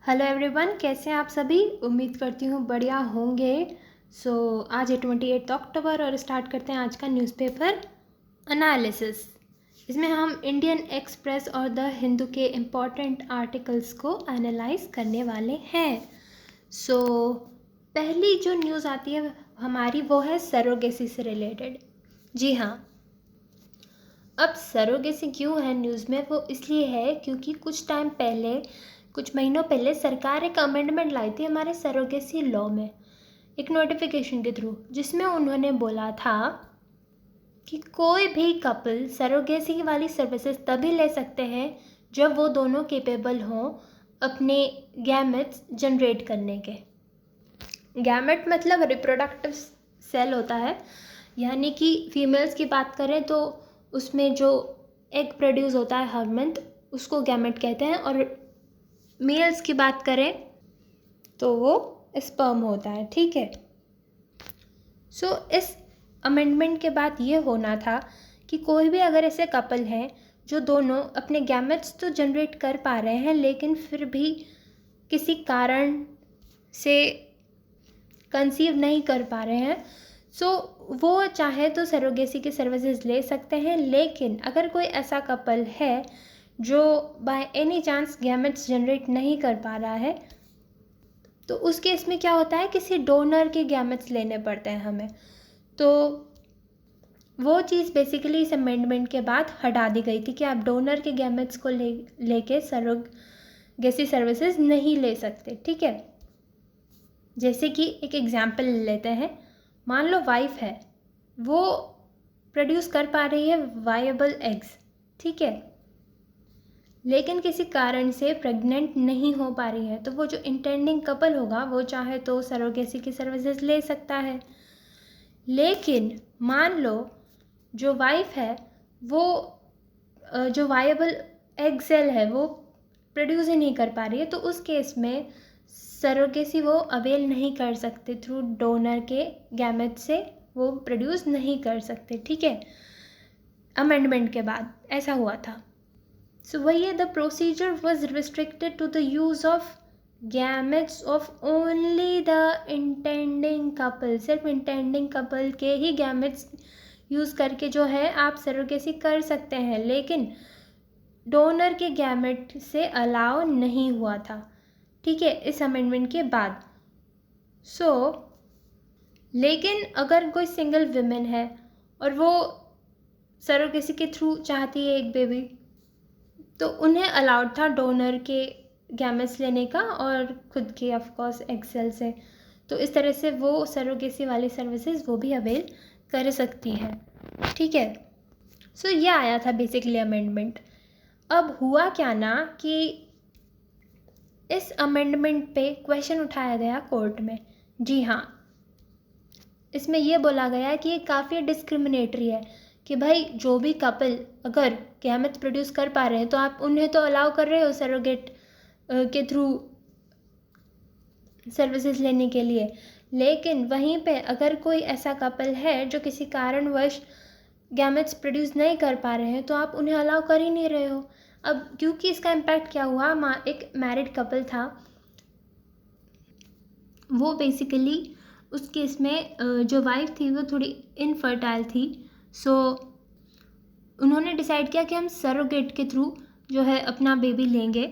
Hello everyone, कैसे हैं आप सभी। उम्मीद करती हूँ बढ़िया होंगे। आज है 28 अक्टूबर और स्टार्ट करते हैं आज का न्यूज़पेपर एनालिसिस। इसमें हम इंडियन एक्सप्रेस और द हिंदू के इम्पॉर्टेंट आर्टिकल्स को एनालाइज करने वाले हैं। पहली जो न्यूज़ आती है हमारी वो है सरोगेसी से रिलेटेड। जी हाँ, अब सरोगेसी क्यों है न्यूज़ में, वो इसलिए है क्योंकि कुछ महीनों पहले सरकार एक अमेंडमेंट लाई थी हमारे सरोगेसी लॉ में, एक नोटिफिकेशन के थ्रू, जिसमें उन्होंने बोला था कि कोई भी कपल सरोगेसी वाली सर्विसेज तभी ले सकते हैं जब वो दोनों केपेबल हों अपने गैमेट्स जनरेट करने के। गैमेट मतलब रिप्रोडक्टिव सेल होता है, यानी कि फीमेल्स की बात करें तो उसमें जो एग प्रोड्यूस होता है हर मंथ, उसको गैमेट कहते हैं, और मेल्स की बात करें तो वो स्पर्म होता है। ठीक है। इस अमेंडमेंट के बाद ये होना था कि कोई भी अगर ऐसे कपल हैं जो दोनों अपने गैमेट्स तो जनरेट कर पा रहे हैं लेकिन फिर भी किसी कारण से कंसीव नहीं कर पा रहे हैं, वो चाहे तो सरोगेसी की सर्विसेज ले सकते हैं। लेकिन अगर कोई ऐसा कपल है जो by any chance gametes generate नहीं कर पा रहा है, तो उस केस में क्या होता है, किसी डोनर के गैमेट्स लेने पड़ते हैं हमें। तो वो चीज़ बेसिकली इस अमेंडमेंट के बाद हटा दी गई थी कि आप डोनर के गैमेट्स को लेके सरोगेसी सर्विसेज नहीं ले सकते। ठीक है। जैसे कि एक एग्जाम्पल लेते हैं, मान लो वाइफ है, वो प्रोड्यूस कर पा रही है वायबल एग्स, ठीक है, लेकिन किसी कारण से प्रेग्नेंट नहीं हो पा रही है, तो वो जो इंटेंडिंग कपल होगा वो चाहे तो सरोगेसी की सर्विसेज ले सकता है। लेकिन मान लो जो वाइफ है वो जो वायबल एग सेल है वो प्रोड्यूस ही नहीं कर पा रही है, तो उस केस में सरोगेसी वो अवेल नहीं कर सकते, थ्रू डोनर के गैमेट से वो प्रोड्यूस नहीं कर सकते। ठीक है। अमेंडमेंट के बाद ऐसा हुआ था। वही है, the procedure was restricted to the use of gametes of only the intending couple. सिर्फ इंटेंडिंग कपल के ही गैमेट्स यूज़ करके जो है आप सरोगेसी कर सकते हैं, लेकिन डोनर के गैमेट से अलाउ नहीं हुआ था। ठीक है, इस अमेंडमेंट के बाद। लेकिन अगर कोई सिंगल विमेन है और वो सरोगेसी के थ्रू चाहती है एक बेबी, तो उन्हें अलाउड था डोनर के गैमेट्स लेने का और खुद के ऑफ कोर्स एग सेल से। तो इस तरह से वो सरोगेसी वाली सर्विसेज वो भी अवेल कर सकती है। ठीक है। ये आया था बेसिकली अमेंडमेंट। अब हुआ क्या ना कि इस अमेंडमेंट पे क्वेश्चन उठाया गया कोर्ट में। जी हाँ, इसमें यह बोला गया कि ये काफ़ी डिस्क्रिमिनेटरी है कि भाई जो भी कपल अगर गैमेट्स प्रोड्यूस कर पा रहे हैं तो आप उन्हें तो अलाउ कर रहे हो सरोगेट के थ्रू सर्विसेज लेने के लिए, लेकिन वहीं पे अगर कोई ऐसा कपल है जो किसी कारणवश गैमेट्स प्रोड्यूस नहीं कर पा रहे हैं तो आप उन्हें अलाउ कर ही नहीं रहे हो। अब क्योंकि इसका इम्पैक्ट क्या हुआ, एक मैरिड कपल था, वो बेसिकली उस केस में जो वाइफ थी वो थोड़ी इनफर्टाइल थी। उन्होंने डिसाइड किया कि हम सरोगेट के थ्रू जो है अपना बेबी लेंगे।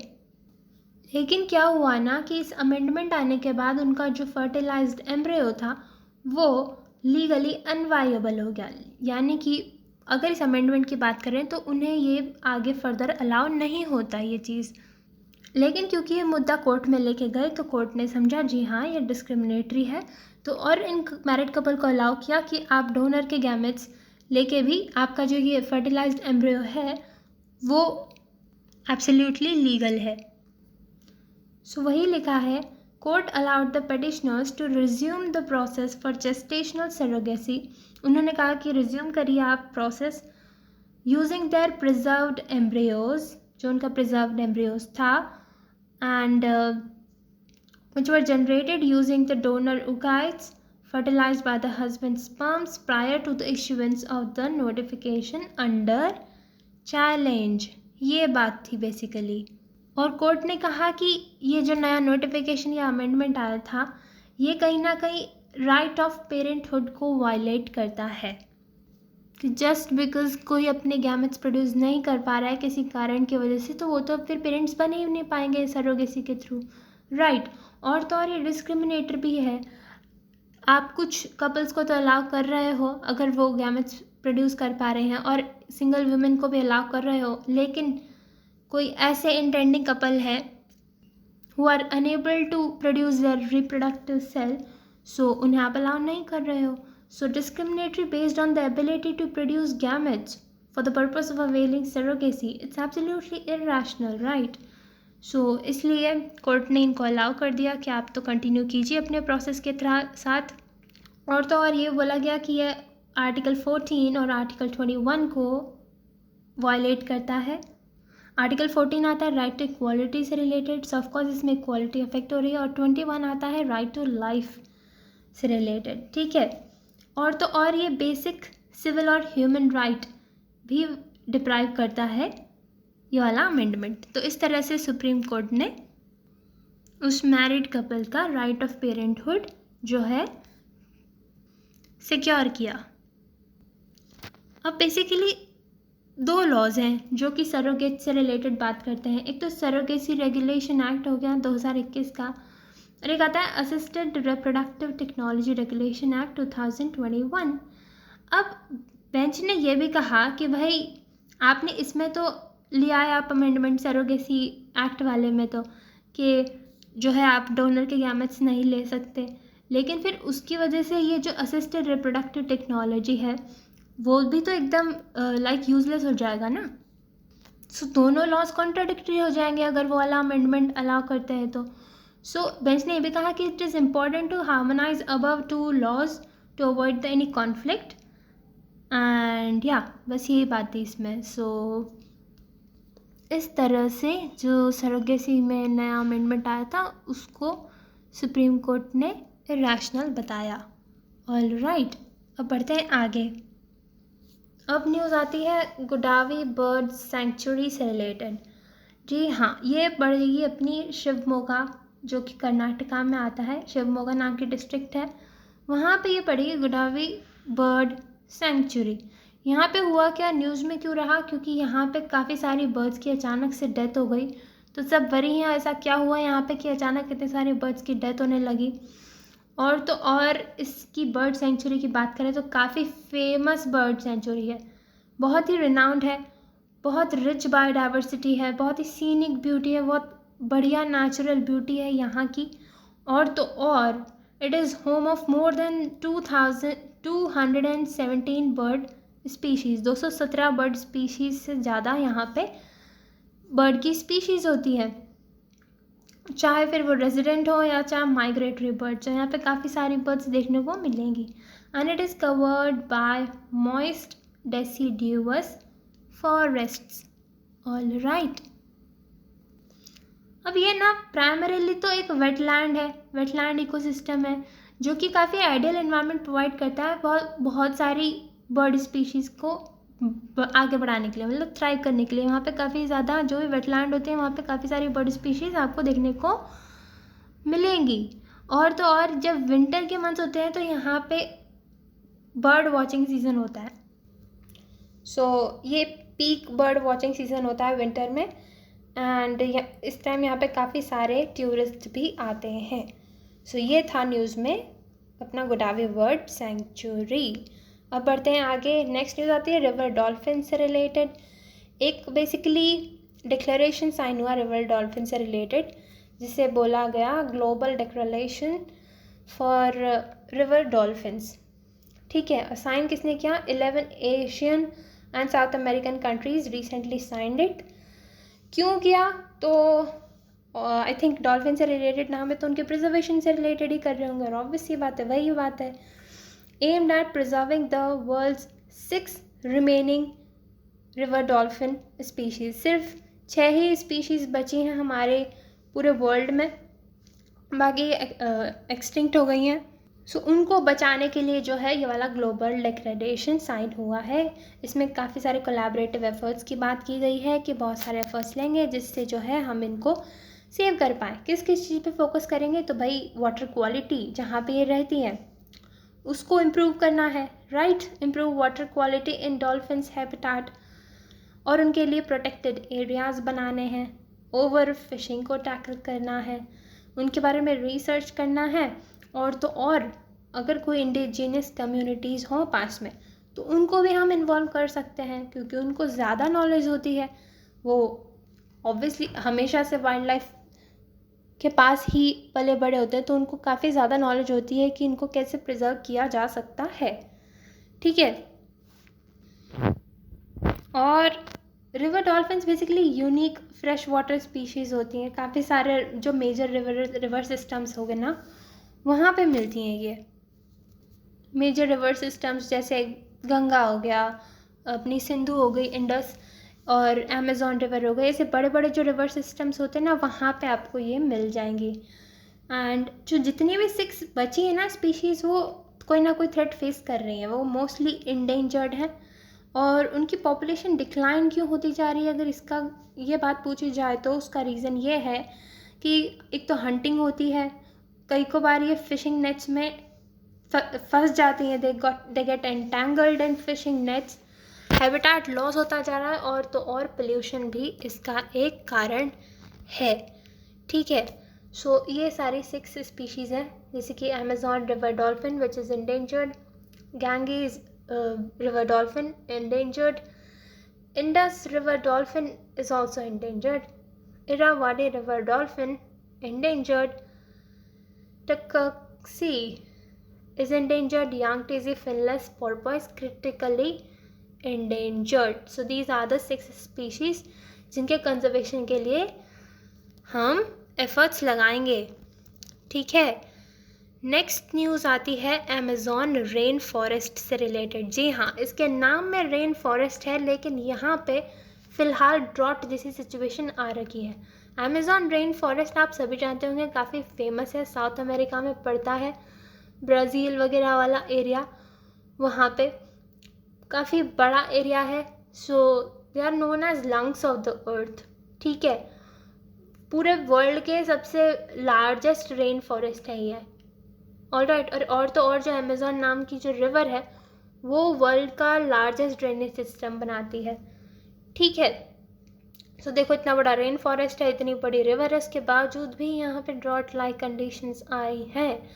लेकिन क्या हुआ ना कि इस अमेंडमेंट आने के बाद उनका जो फर्टिलाइज्ड एम्ब्रियो था वो लीगली अनवायबल हो गया, यानी कि अगर इस अमेंडमेंट की बात करें तो उन्हें ये आगे फर्दर अलाउ नहीं होता ये चीज़। लेकिन क्योंकि ये मुद्दा कोर्ट में लेके गए तो कोर्ट ने समझा जी हाँ ये डिस्क्रिमिनेटरी है, तो और इन मैरिड कपल को अलाउ किया कि आप डोनर के गैमेट्स लेके भी आपका जो ये फर्टिलाइज्ड एम्ब्रियो है वो एब्सोल्युटली लीगल है। वही लिखा है, court allowed the petitioners to resume the process for gestational surrogacy. उन्होंने कहा कि रिज्यूम करिए आप process using their preserved embryos, जो उनका प्रिजर्व्ड एम्ब्रियोज था, and which were generated using the donor oocytes fertilized by the husband's sperms prior to the issuance of the notification under challenge। ये बात थी बेसिकली। और court ने कहा कि ये जो नया नोटिफिकेशन या अमेंडमेंट आया था, ये कहीं ना कहीं राइट ऑफ पेरेंटहुड को वायलेट करता है कि जस्ट बिकॉज कोई अपने गैमेट्स प्रोड्यूस नहीं कर पा रहा है किसी कारण की वजह से, तो वो तो फिर पेरेंट्स बन ही नहीं पाएंगे सरोगेसी के थ्रू, राइट। और तो और ये डिस्क्रिमिनेटर भी है। आप कुछ कपल्स को तो अलाउ कर रहे हो अगर वो गैमेट्स प्रोड्यूस कर पा रहे हैं, और सिंगल वुमेन को भी अलाउ कर रहे हो, लेकिन कोई ऐसे इंटेंडिंग कपल है who are unable to produce their reproductive cell, so उन्हें आप अलाउ नहीं कर रहे हो। So discriminatory based on the ability to produce gametes for the purpose of availing surrogacy, it's absolutely irrational, right? So इसलिए court ने इनको allow कर दिया कि आप तो कंटिन्यू कीजिए अपने प्रोसेस के साथ। और तो और ये बोला गया कि ये आर्टिकल 14 और आर्टिकल 21 को वायलेट करता है। आर्टिकल 14 आता है राइट टू इक्वालिटी से रिलेटेड, सो ऑफकोर्स इसमें इक्वालिटी अफेक्ट हो रही है, और 21 आता है राइट टू लाइफ से रिलेटेड, ठीक है। और तो और ये बेसिक सिविल और ह्यूमन राइट भी डिप्राइव करता है ये वाला अमेंडमेंट। तो इस तरह से सुप्रीम कोर्ट ने उस मैरिड कपल का राइट ऑफ पेरेंटहुड जो है सिक्योर किया। अब बेसिकली दो लॉज हैं जो कि सरोगेट से रिलेटेड बात करते हैं। एक तो सरोगेसी रेगुलेशन एक्ट हो गया 2021 का, और एक आता है assisted reproductive technology regulation act 2021। अब बेंच ने यह भी कहा कि भाई आपने इसमें तो लिया है आप अमेंडमेंट सरोगेसी एक्ट वाले में तो कि जो है आप डोनर के गैमेट्स नहीं ले सकते, लेकिन फिर उसकी वजह से ये जो असिस्टेड रिप्रोडक्टिव टेक्नोलॉजी है वो भी तो एकदम लाइक यूजलेस हो जाएगा ना। सो दोनों लॉज कॉन्ट्राडिक्टरी हो जाएंगे अगर वो वाला अमेंडमेंट अलाउ करते हैं तो। सो बेंच ने ये भी कहा कि it is important to harmonize above two laws to avoid the any conflict, and या बस यही बात थी इसमें। सो इस तरह से जो सरोगेसी में नया अमेंडमेंट आया था उसको सुप्रीम कोर्ट ने इरैशनल बताया। ऑल राइट, अब बढ़ते हैं आगे। अब न्यूज़ आती है गोदावरी बर्ड सेंचुरी से रिलेटेड। जी हाँ, ये बढ़ेगी अपनी शिवमोगा जो कि कर्नाटका में आता है, शिवमोगा नाम की डिस्ट्रिक्ट है, वहाँ पे ये पड़ेगी गोदावरी बर्ड सेंचुरी। यहाँ पे हुआ क्या, न्यूज़ में क्यों रहा, क्योंकि यहाँ पे काफ़ी सारी बर्ड्स की अचानक से डेथ हो गई, तो सब वरी हैं ऐसा क्या हुआ यहाँ पे कि अचानक इतने सारे बर्ड्स की डेथ होने लगी। और तो और इसकी बर्ड सेंचुरी की बात करें तो काफ़ी फेमस बर्ड सेंचुरी है, बहुत ही रिनाउंड है, बहुत रिच बायोडाइवर्सिटी है, बहुत ही सीनिक ब्यूटी है, बहुत बढ़िया नेचुरल ब्यूटी है यहाँ की। और तो और it is home of more than 217 bird species, 217 bird species से ज़्यादा यहाँ पे बर्ड की स्पीशीज़ होती है, चाहे फिर वो रेजिडेंट हो या चाहे माइग्रेटरी बर्ड्स, यहाँ पे काफ़ी सारी बर्ड्स देखने को मिलेंगी। And it is covered by moist deciduous forests. All right, अब ये ना प्राइमरीली तो एक वेटलैंड है, वेटलैंड इकोसिस्टम है जो कि काफ़ी आइडियल एनवायरनमेंट प्रोवाइड करता है बहुत सारी बर्ड स्पीशीज़ को आगे बढ़ाने के लिए, मतलब थ्राइव करने के लिए। वहाँ पे काफ़ी ज़्यादा जो भी वेटलैंड होते हैं वहाँ पे काफ़ी सारी बर्ड स्पीशीज़ आपको देखने को मिलेंगी। और तो और जब विंटर के मंथ्स होते हैं तो यहाँ पे बर्ड वॉचिंग सीज़न होता है। सो ये पीक बर्ड वॉचिंग सीज़न होता है विंटर में, एंड इस टाइम यहाँ पे काफ़ी सारे टूरिस्ट भी आते हैं। सो ये था न्यूज़ में अपना गोदावरी बर्ड सेंचुरी। अब बढ़ते हैं आगे। नेक्स्ट न्यूज़ आती है रिवर डॉल्फिन से रिलेटेड। एक बेसिकली डिक्लेरेशन साइन हुआ रिवर डॉल्फिन से रिलेटेड, जिसे बोला गया global declaration for river dolphins. ठीक है, साइन किसने किया, 11 Asian and south American countries recently signed it. क्यों किया, तो आई थिंक डॉल्फिन से रिलेटेड नाम है तो उनके प्रिजर्वेशन से रिलेटेड ही कर रहे होंगे, और ऑब्वियस सी बात है, वही बात है। Aimed at preserving the world's 6 remaining river dolphin species. सिर्फ 6 ही स्पीशीज़ बची हैं हमारे पूरे वर्ल्ड में, बाकी एक्सटिंक्ट हो गई हैं। सो उनको बचाने के लिए जो है ये वाला ग्लोबल डिक्लेरेशन साइन हुआ है। इसमें काफ़ी सारे कोलैबोरेटिव एफर्ट्स की बात की गई है कि बहुत सारे एफर्ट्स लेंगे जिससे जो है हम इनको सेव कर पाएँ। किस किस चीज़ पे फोकस करेंगे, तो भाई वाटर क्वालिटी जहाँ पे ये रहती है उसको इम्प्रूव करना है, right. Improve water quality in dolphins habitat, और उनके लिए प्रोटेक्टेड एरियाज़ बनाने हैं। ओवर फिशिंग को टैकल करना है, उनके बारे में रिसर्च करना है। और तो और अगर कोई इंडिजिनियस कम्युनिटीज़ हों पास में तो उनको भी हम इन्वॉल्व कर सकते हैं क्योंकि उनको ज़्यादा नॉलेज होती है। वो ऑब्वियसली हमेशा से वाइल्ड लाइफ के पास ही पले बड़े होते हैं तो उनको काफ़ी ज़्यादा नॉलेज होती है कि इनको कैसे प्रिजर्व किया जा सकता है, ठीक है। और river dolphins basically unique fresh water species होती हैं। काफ़ी सारे जो मेजर रिवर सिस्टम्स हो गए ना वहाँ पे मिलती हैं ये मेजर रिवर सिस्टम्स, जैसे गंगा हो गया, अपनी सिंधु हो गई, इंडस और अमेज़न रिवर हो गए। ऐसे बड़े बड़े जो रिवर सिस्टम्स होते हैं ना वहाँ पे आपको ये मिल जाएंगी। एंड जो जितनी भी 6 बची है ना स्पीशीज़ वो कोई ना कोई थ्रेट फेस कर रही हैं। वो मोस्टली इंडेंजर्ड हैं और उनकी पॉपुलेशन डिक्लाइन क्यों होती जा रही है, अगर इसका ये बात पूछी जाए तो उसका रीज़न ये है कि एक तो हंटिंग होती है, कई को बार ये फिशिंग नेट्स में फंस जाती हैं, they get entangled in fishing nets. Habitat loss होता जा रहा है और तो और पोल्यूशन भी इसका एक कारण है, ठीक है। सो ये सारी 6 स्पीशीज़ हैं, जैसे कि Amazon river dolphin which is endangered, Ganges river dolphin endangered, Indus river dolphin is also endangered, Irrawaddy river dolphin endangered, Tuckasee is endangered, Yangtze finless porpoise critically endangered. So these are the 6 species जिनके conservation के लिए हम efforts लगाएंगे, ठीक है। Next news आती है Amazon rain forest से रिलेटेड। जी हाँ, इसके नाम में रेन फॉरेस्ट है लेकिन यहाँ पे फ़िलहाल ड्रॉट जैसी सिचुएशन आ रखी है। अमेज़न रेन फॉरेस्ट आप सभी जानते होंगे काफ़ी फेमस है, साउथ अमेरिका में पड़ता है, ब्राज़ील वगैरह वाला एरिया, वहाँ पे काफ़ी बड़ा एरिया है। So they are known as lungs of the earth, ठीक है। पूरे वर्ल्ड के सबसे लार्जेस्ट रेन फॉरेस्ट है ये, ऑलराइट। और तो और जो अमेज़न नाम की जो रिवर है वो वर्ल्ड का लार्जेस्ट ड्रेनेज सिस्टम बनाती है, ठीक है। सो देखो इतना बड़ा रेन फॉरेस्ट है, इतनी बड़ी रिवर है, इसके बावजूद भी यहाँ पे ड्रॉट लाइक कंडीशंस आई हैं।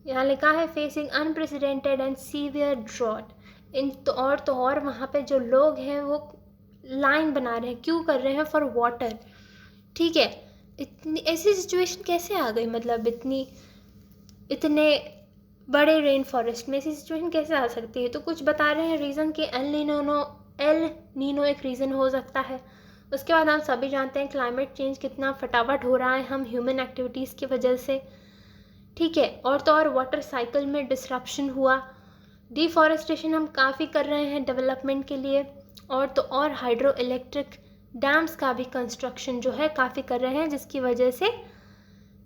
यहाँ लिखा है facing unprecedented and severe drought in, तो और वहाँ पे जो लोग हैं वो लाइन बना रहे हैं, क्यों कर रहे हैं, फॉर वाटर, ठीक है। इतनी ऐसी सिचुएशन कैसे आ गई, मतलब इतने बड़े रेन फॉरेस्ट में ऐसी सिचुएशन कैसे आ सकती है। तो कुछ बता रहे हैं रीज़न कि एल नीनो एक रीज़न हो सकता है। उसके बाद हम सभी जानते हैं क्लाइमेट चेंज कितना फटाफट हो रहा है हम ह्यूमन एक्टिविटीज़ की वजह से, ठीक है। और तो और वाटर साइकिल में डिसरप्शन हुआ, डिफॉरेस्टेशन हम काफ़ी कर रहे हैं डेवलपमेंट के लिए, और तो और हाइड्रो इलेक्ट्रिक डैम्स का भी कंस्ट्रक्शन जो है काफ़ी कर रहे हैं जिसकी वजह से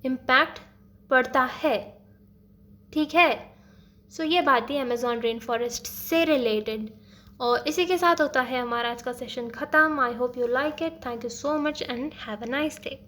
इम्पैक्ट पड़ता है, ठीक है। सो ये बात थी अमेज़न रेन फॉरेस्ट से रिलेटेड, और इसी के साथ होता है हमारा आज का सेशन ख़त्म। I hope you like it, thank you so much and have a nice day.